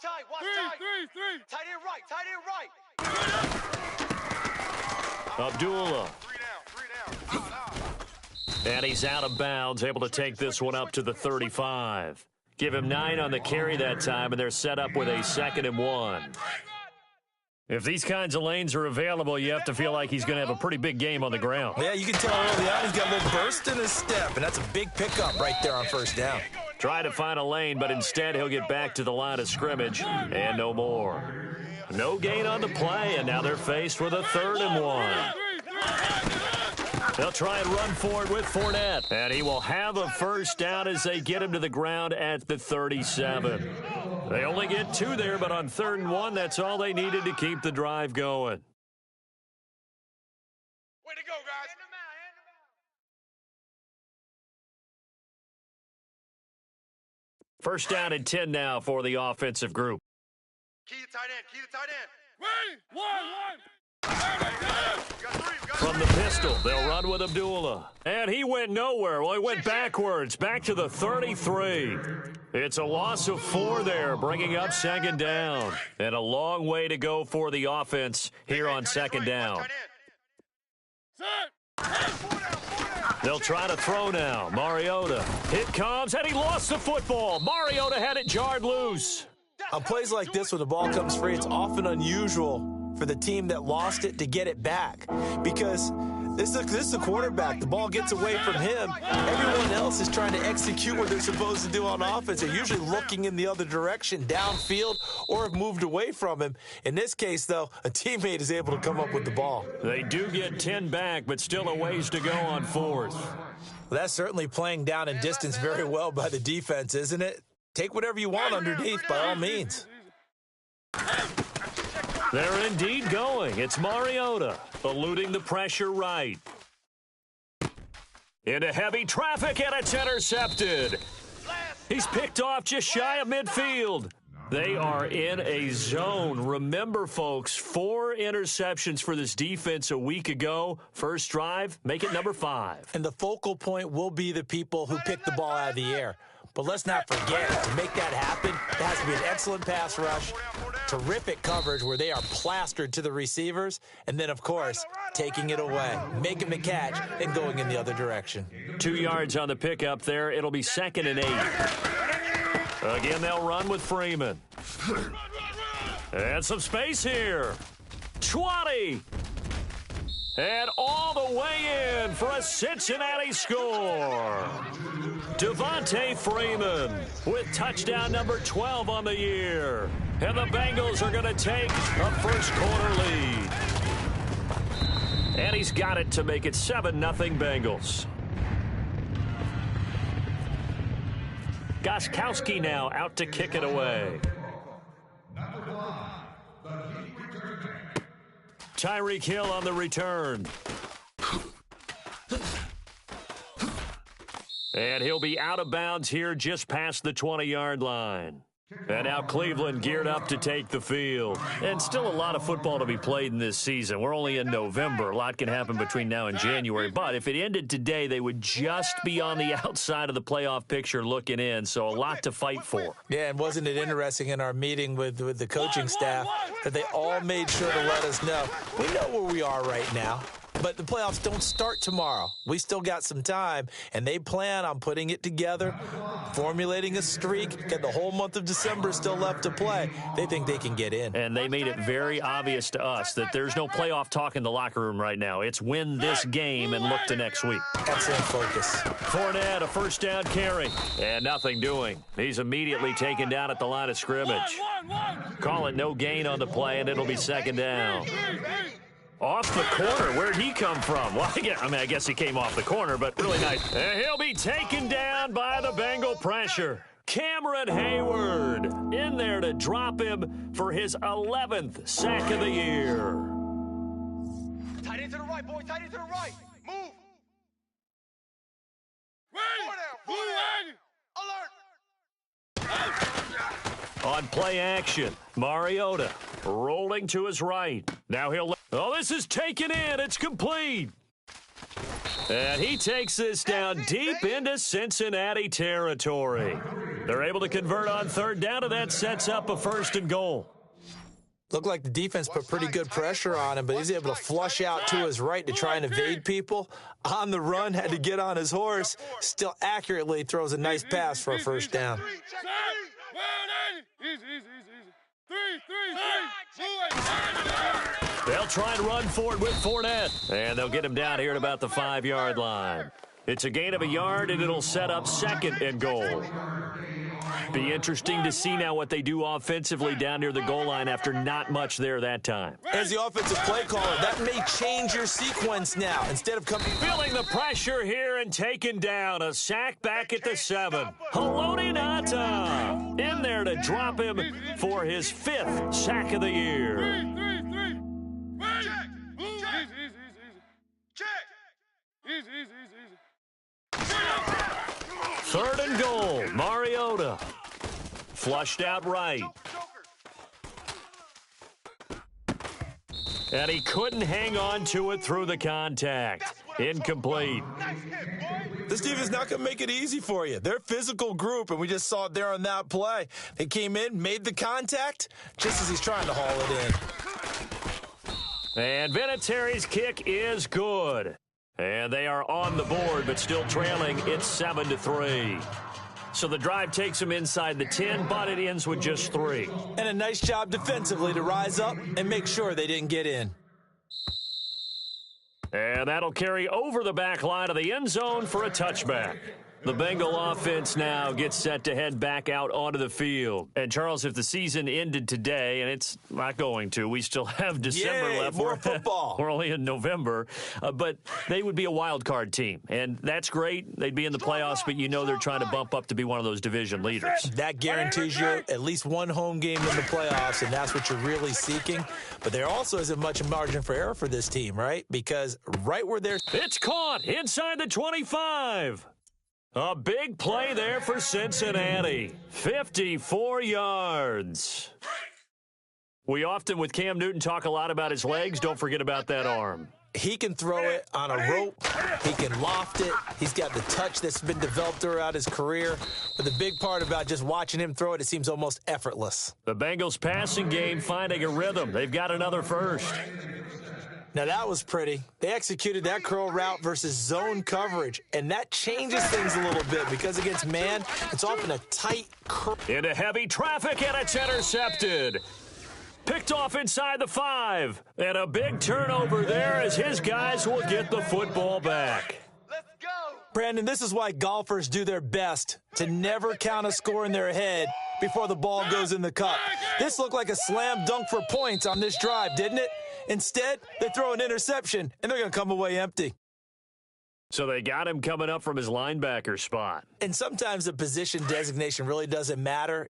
tight, watch tight. Three. Tight end right. Abdullah. 3 down. And he's out of bounds, able to take this one up to the 35. Give him 9 on the carry that time, and they're set up with a 2nd and 1. If these kinds of lanes are available, you have to feel like he's going to have a pretty big game on the ground. Yeah, you can tell early on he's got a little burst in his step, and that's a big pickup right there on first down. Try to find a lane, but instead he'll get back to the line of scrimmage and no more. No gain on the play, and now they're faced with a 3rd and 1. They'll try and run for it with Fournette, and he will have a first down as they get him to the ground at the 37. They only get 2 there, but on 3rd and 1, that's all they needed to keep the drive going. Way to go, guys. First down and 10 now for the offensive group. Key to tight end. Ready? One. From the pistol, they'll run with Abdullah. And he went nowhere. Well, he went backwards, back to the 33. It's a loss of 4 there, bringing up 2nd down. And a long way to go for the offense here on 2nd down. They'll try to throw now. Mariota. Hit comes, and he lost the football. Mariota had it jarred loose. On plays like this, when the ball comes free, it's often unusual for the team that lost it to get it back, because this is the quarterback. The ball gets away from him. Everyone else is trying to execute what they're supposed to do on offense. They're usually looking in the other direction, downfield, or have moved away from him. In this case, though, a teammate is able to come up with the ball. They do get 10 back, but still a ways to go on 4th. Well, that's certainly playing down in distance very well by the defense, isn't it? Take whatever you want underneath, by all means. They're indeed going. It's Mariota eluding the pressure right. Into heavy traffic, and it's intercepted. He's picked off just shy of midfield. They are in a zone. Remember, folks, 4 interceptions for this defense a week ago. First drive, make it number 5. And the focal point will be the people who pick the ball out of the air. But let's not forget, to make that happen, it has to be an excellent pass rush, terrific coverage where they are plastered to the receivers, and then, of course, taking it away, making the catch, and going in the other direction. 2 yards on the pickup there. It'll be 2nd and 8. Again, they'll run with Freeman. And some space here. 20. And all the way in for a Cincinnati score. Devontae Freeman with touchdown number 12 on the year. And the Bengals are going to take a first-quarter lead. And he's got it to make it 7-0 Bengals. Gostkowski now out to kick it away. Tyreek Hill on the return. And he'll be out of bounds here just past the 20-yard line. And now Cleveland geared up to take the field. And still a lot of football to be played in this season. We're only in November. A lot can happen between now and January. But if it ended today, they would just be on the outside of the playoff picture looking in. So a lot to fight for. Yeah, and wasn't it interesting in our meeting with the coaching staff that they all made sure to let us know, we know where we are right now. But the playoffs don't start tomorrow. We still got some time, and they plan on putting it together, formulating a streak, got the whole month of December still left to play. They think they can get in. And they made it very obvious to us that there's no playoff talk in the locker room right now. It's win this game and look to next week. Excellent focus. Fournette, a first down carry, and nothing doing. He's immediately taken down at the line of scrimmage. Call it no gain on the play, and it'll be 2nd down. Off the corner. Where'd he come from? Well, I guess he came off the corner, but really nice. And he'll be taken down by the Bengal pressure. Cameron Hayward in there to drop him for his 11th sack of the year. Tight end to the right, boy. Tight end to the right. Move. Four down. Alert. On play action, Mariota rolling to his right. Now he'll... Oh, this is taken in. It's complete. And he takes this down deep into Cincinnati territory. They're able to convert on third down, and that sets up a 1st and goal. Looked like the defense put pretty good pressure on him, but he's able to flush out to his right to try and evade people. On the run, had to get on his horse. Still accurately throws a nice pass for a 1st down. They'll try and run for it with Fournette, and they'll get him down here at about the 5-yard line. It's a gain of a yard, and it'll set up 2nd and goal. Be interesting to see now what they do offensively down near the goal line after not much there that time. As the offensive play caller, that may change your sequence now. Instead of coming... Feeling the pressure here and taken down. A sack back at the 7. Haloti Ngata in there to drop him for his 5th sack of the year. Third and goal, Mariota. Flushed out right. And he couldn't hang on to it through the contact. Incomplete. This defense is not going to make it easy for you. They're a physical group, and we just saw it there on that play. They came in, made the contact, just as he's trying to haul it in. And Vinatieri's kick is good. And they are on the board, but still trailing. It's 7-3. So the drive takes them inside the 10, but it ends with just 3. And a nice job defensively to rise up and make sure they didn't get in. And that'll carry over the back line of the end zone for a touchback. The Bengal offense now gets set to head back out onto the field. And, Charles, if the season ended today, and it's not going to, we still have December left. More football. We're only in November. But they would be a wild card team. And that's great. They'd be in the playoffs, but you know they're trying to bump up to be one of those division leaders. That guarantees you at least one home game in the playoffs, and that's what you're really seeking. But there also isn't much margin for error for this team, right? Because right where they're... It's caught inside the 25. A big play there for Cincinnati. 54 yards. We often, with Cam Newton, talk a lot about his legs. Don't forget about that arm. He can throw it on a rope. He can loft it. He's got the touch that's been developed throughout his career. But the big part about just watching him throw it, it seems almost effortless. The Bengals passing game finding a rhythm. They've got another first. Now, that was pretty. They executed that curl route versus zone coverage, and that changes things a little bit because against man, it's often a tight curl. Into heavy traffic, and it's intercepted. Picked off inside the 5. And a big turnover there as his guys will get the football back. Let's go. Brandon, this is why golfers do their best to never count a score in their head before the ball goes in the cup. This looked like a slam dunk for points on this drive, didn't it? Instead, they throw an interception, and they're going to come away empty. So they got him coming up from his linebacker spot. And sometimes the position designation really doesn't matter.